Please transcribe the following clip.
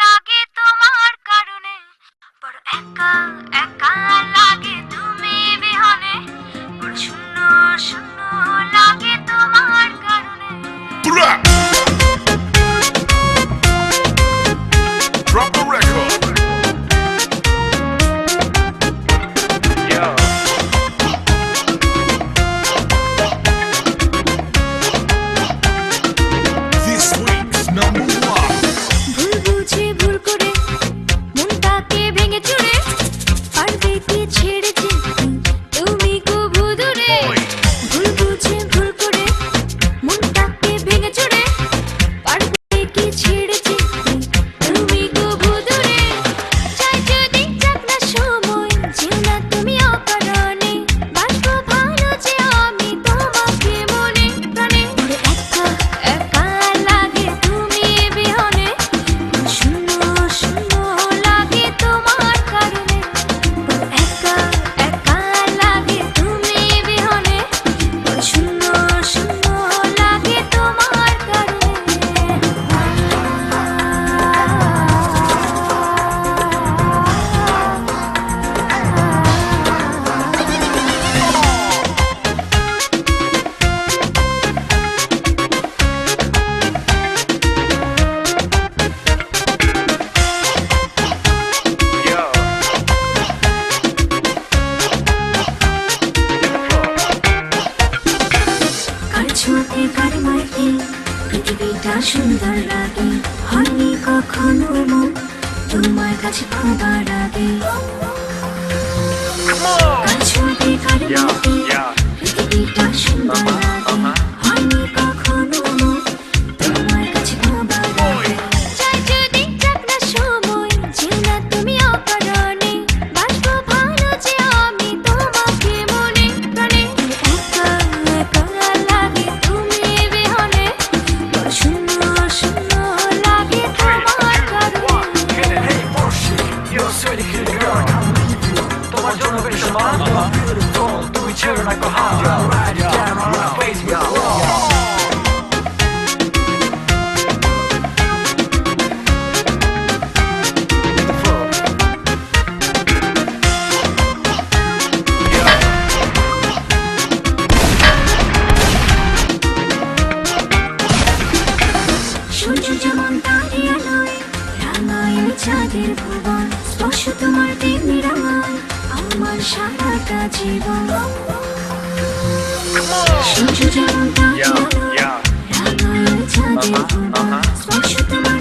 লাগে তোমার কারণে, বড় একা একা লাগে তুমি বিহনে, বড় শূন্য শূন্য লাগে তোমার কারণে। Drop the record. This week's number one. ভুল বুঝে ভুল করে মনটাকে ভেঙে চুরে পারবে কি ছেড়ে যেতে তুমি কবু দূরে। ভুল বুঝে ভুল করে মনটাকে ভেঙে চুরে পারবে কি ছেড়ে যেতে তুমি কবু দূরে। চাই যদি যাক না সময়, যেও না তুমি অকারণে, বাসবো ভালো যে আমি তোমাকে মনে প্রাণে। একা একা লাগে তুমি বিহনে, শূন্য শূন্য লাগে তোমার কারণে। একা একা লাগে তুমি বিহনে, শূন্য শূন্য লাগে তোমার কারণে। কার ছোঁয়াতে কার মাইতে পৃথিবীটা সুন্দর লাগে, হয়নি কখনো মন তোমার কাছে পাবার আগে। কার ছোঁয়াতে কার মাইতে পৃথিবীটা সুন্দর লাগে, হয়নি কখনো মন তোমার কাছে পাবার আগে। চাই যদি যাক না সময়, যেও না তুমি অকারণে, বাসবো ভালো যে আমি তোমাকে মনে প্রাণে। একা একা লাগে তুমি বিহনে, শূন্য শূন্য লাগে তোমার কারণে। তোমার জন্য বেশ তুমি ছেড়ে না সূর্য যেমন তারে আলোয় রাঙায় ওই চাঁদের ভুবন, স্পর্শ তোমার তেমনি রাঙায় আমার সারাটা জীবন। সূর্য যেমন তারে আলোয় রাঙায় ওই চাঁদের ভুবন, স্পর্শ তোমার